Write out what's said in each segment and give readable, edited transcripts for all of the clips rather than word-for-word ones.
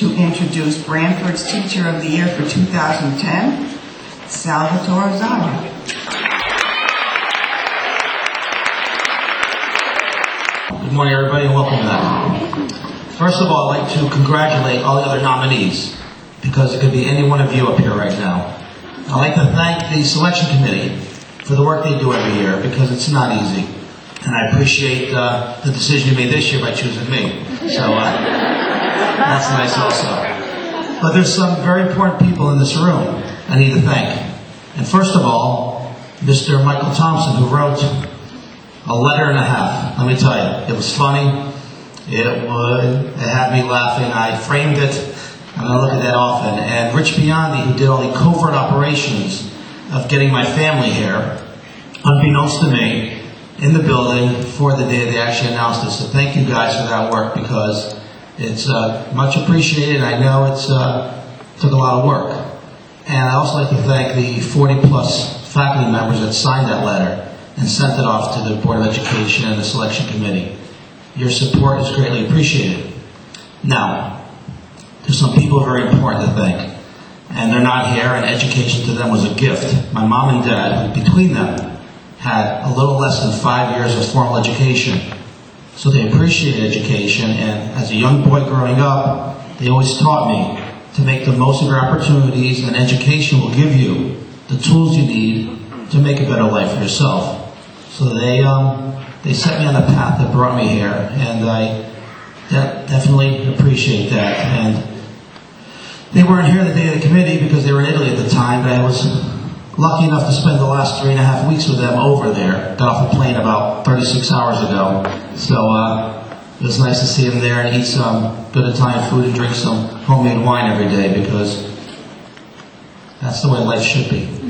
to introduce Branford's Teacher of the Year for 2010, Salvatore Zarra. Good morning, everybody, and welcome back. First of all, I'd like to congratulate all the other nominees, because it could be any one of you up here right now. I'd like to thank the selection committee for the work they do every year, because it's not easy. And I appreciate the decision you made this year by choosing me. So that's nice also. But there's some very important people in this room I need to thank. And first of all, Mr. Michael Thompson, who wrote a letter and a half. Let me tell you, it was funny. It had me laughing. I framed it, and I look at that often. And Rich Biondi, who did all the covert operations of getting my family here, unbeknownst to me, in the building for the day they actually announced it. So thank you guys for that work, because it's much appreciated. I know it's took a lot of work. And I also like to thank the 40-plus faculty members that signed that letter and sent it off to the Board of Education and the selection committee. Your support is greatly appreciated. Now, there's some people very important to thank, and they're not here, and education to them was a gift. My mom and dad, between them, had a little less than 5 years of formal education. So they appreciated education, and as a young boy growing up, they always taught me to make the most of your opportunities, and education will give you the tools you need to make a better life for yourself. So they set me on the path that brought me here, and I definitely appreciate that. And they weren't here the day of the committee because they were in Italy at the time, but I was lucky enough to spend the last 3.5 weeks with them over there. Got off a plane about 36 hours ago. So it was nice to see them there and eat some good Italian food and drink some homemade wine every day, because that's the way life should be. We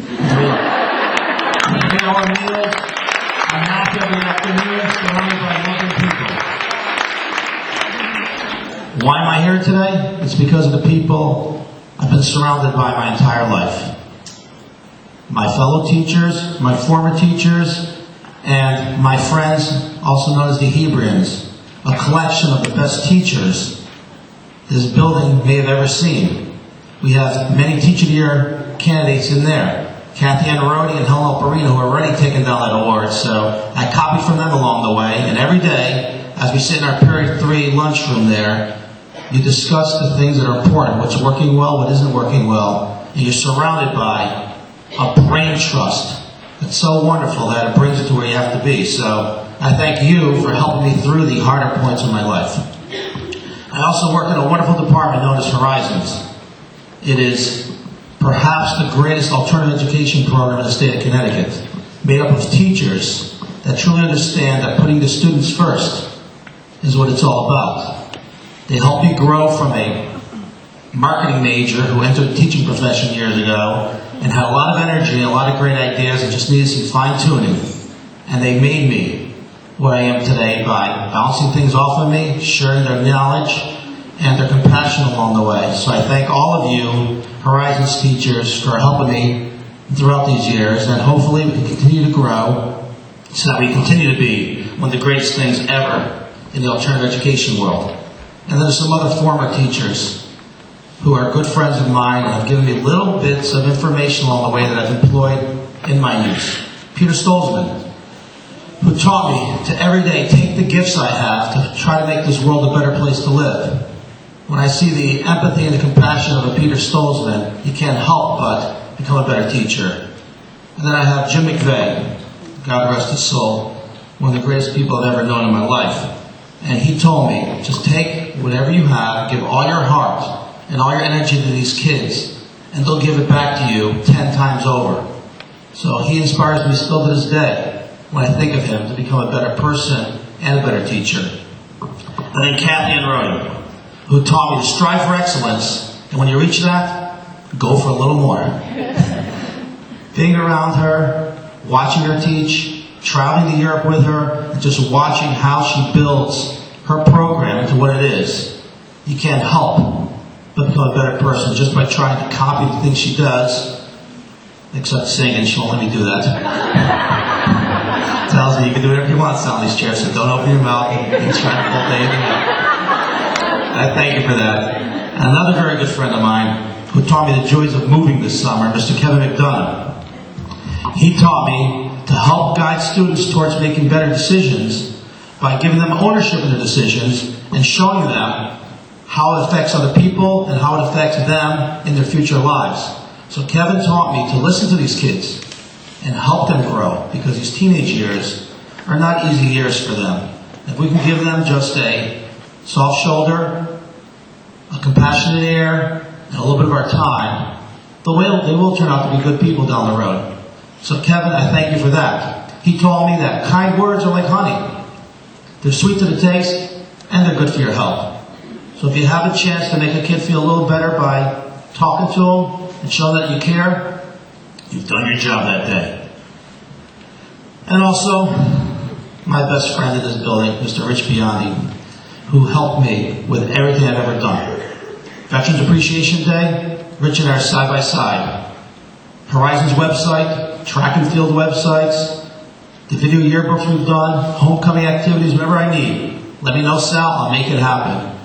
get our meals, I'm happy every afternoon, surrounded by loving people. Why am I here today? It's because of the people I've been surrounded by my entire life. My fellow teachers, my former teachers, and my friends, also known as the Hebrians, a collection of the best teachers this building may have ever seen. We have many Teacher of the Year candidates in there. Kathy Anarodi and Helen Alperino, who are already taken down that award, so I copied from them along the way, and every day, as we sit in our period 3 lunchroom there, you discuss the things that are important, what's working well, what isn't working well, and you're surrounded by a brain trust. It's so wonderful that it brings it to where you have to be. So I thank you for helping me through the harder points of my life. I also work in a wonderful department known as Horizons. It is perhaps the greatest alternative education program in the state of Connecticut, made up of teachers that truly understand that putting the students first is what it's all about. They help you grow from a marketing major who entered the teaching profession years ago and had a lot of energy and a lot of great ideas and just needed some fine-tuning. And they made me what I am today by bouncing things off of me, sharing their knowledge, and their compassion along the way. So I thank all of you, Horizons teachers, for helping me throughout these years, and hopefully we can continue to grow so that we continue to be one of the greatest things ever in the alternative education world. And then there's some other former teachers who are good friends of mine and have given me little bits of information along the way that I've employed in my use. Peter Stolzman, who taught me to every day take the gifts I have to try to make this world a better place to live. When I see the empathy and the compassion of a Peter Stolzman, you can't help but become a better teacher. And then I have Jim McVeigh, God rest his soul, one of the greatest people I've ever known in my life. And he told me, just take whatever you have, give all your heart and all your energy to these kids, and they'll give it back to you 10 times over. So he inspires me still to this day when I think of him to become a better person and a better teacher. And then Kathy Anarodi, who taught me to strive for excellence, and when you reach that, go for a little more. Being around her, watching her teach, traveling to Europe with her, and just watching how she builds her program into what it is, you can't help but become a better person just by trying to copy the things she does, except singing. She won't let me do that. Tells me you can do whatever you want on these chairs, so don't open your mouth and try to pull anything out. I thank you for that. Another very good friend of mine who taught me the joys of moving this summer, Mr. Kevin McDonough. He taught me to help guide students towards making better decisions by giving them ownership of their decisions and showing them how it affects other people and how it affects them in their future lives. So Kevin taught me to listen to these kids and help them grow, because these teenage years are not easy years for them. If we can give them just a soft shoulder, a compassionate ear, and a little bit of our time, they will turn out to be good people down the road. So Kevin, I thank you for that. He told me that kind words are like honey. They're sweet to the taste, and they're good for your health. So if you have a chance to make a kid feel a little better by talking to them and showing that you care, you've done your job that day. And also, my best friend in this building, Mr. Rich Biondi, who helped me with everything I've ever done. Veterans Appreciation Day, Rich and I are side by side. Horizons website, track and field websites, the video yearbooks we've done, homecoming activities, whatever I need. Let me know, Sal, I'll make it happen.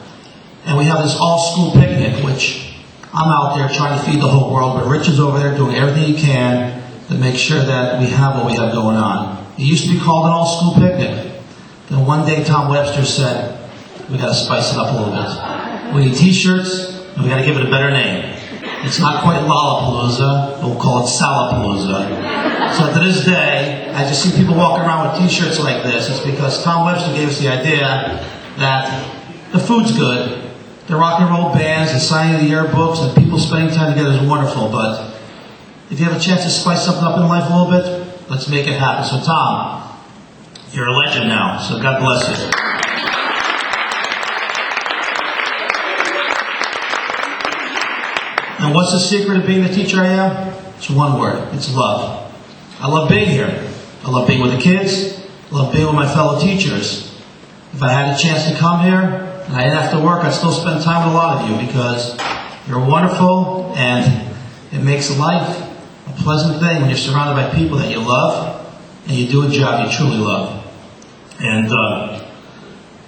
And we have this all-school picnic, which I'm out there trying to feed the whole world, but Rich is over there doing everything he can to make sure that we have what we have going on. It used to be called an all-school picnic. Then one day Tom Webster said, we got to spice it up a little bit. We need t-shirts, and we got to give it a better name. It's not quite Lollapalooza, but we'll call it Salapalooza. So to this day, I just see people walking around with t-shirts like this. It's because Tom Webster gave us the idea that the food's good, the rock and roll bands, the signing of the yearbooks, and people spending time together is wonderful, but if you have a chance to spice something up in life a little bit, let's make it happen. So Tom, you're a legend now, so God bless you. And what's the secret of being the teacher I am? It's one word. It's love. I love being here. I love being with the kids. I love being with my fellow teachers. If I had a chance to come here and I didn't have to work, I'd still spend time with a lot of you, because you're wonderful, and it makes life a pleasant thing when you're surrounded by people that you love and you do a job you truly love. And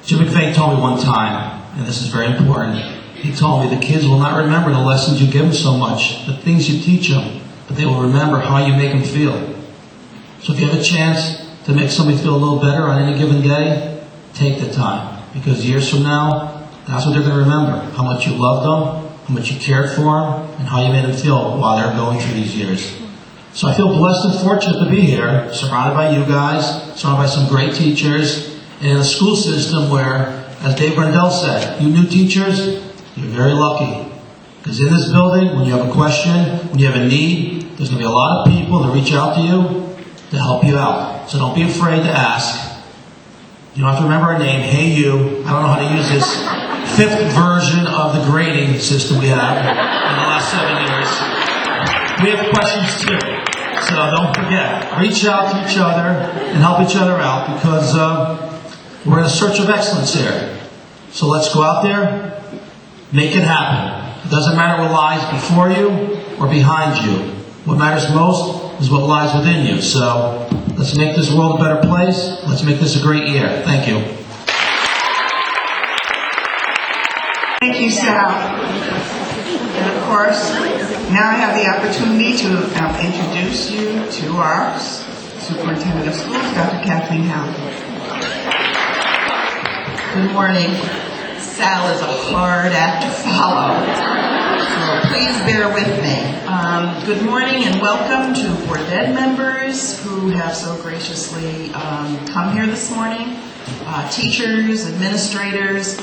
Jim McVeigh told me one time, and this is very important, he told me the kids will not remember the lessons you give them so much, the things you teach them, but they will remember how you make them feel. So if you have a chance to make somebody feel a little better on any given day, take the time. Because years from now, that's what they're going to remember. How much you loved them, how much you cared for them, and how you made them feel while they're going through these years. So I feel blessed and fortunate to be here, surrounded by you guys, surrounded by some great teachers, and in a school system where, as Dave Brendel said, you new teachers, you're very lucky. Because in this building, when you have a question, when you have a need, there's going to be a lot of people that reach out to you to help you out. So don't be afraid to ask. You don't have to remember our name. Hey, you. I don't know how to use this 5th version of the grading system we have in the last 7 years. We have questions too. So don't forget. Reach out to each other and help each other out, because we're in a search of excellence here. So let's go out there, make it happen. It doesn't matter what lies before you or behind you. What matters most is what lies within you. So let's make this world a better place. Let's make this a great year. Thank you. Thank you, Sal. And of course, now I have the opportunity to introduce you to our Superintendent of Schools, Dr. Kathleen Howell. Good morning. Sal is a hard act to follow, so please bear with me. Good morning and welcome to Board of Ed members who have so graciously come here this morning, teachers, administrators,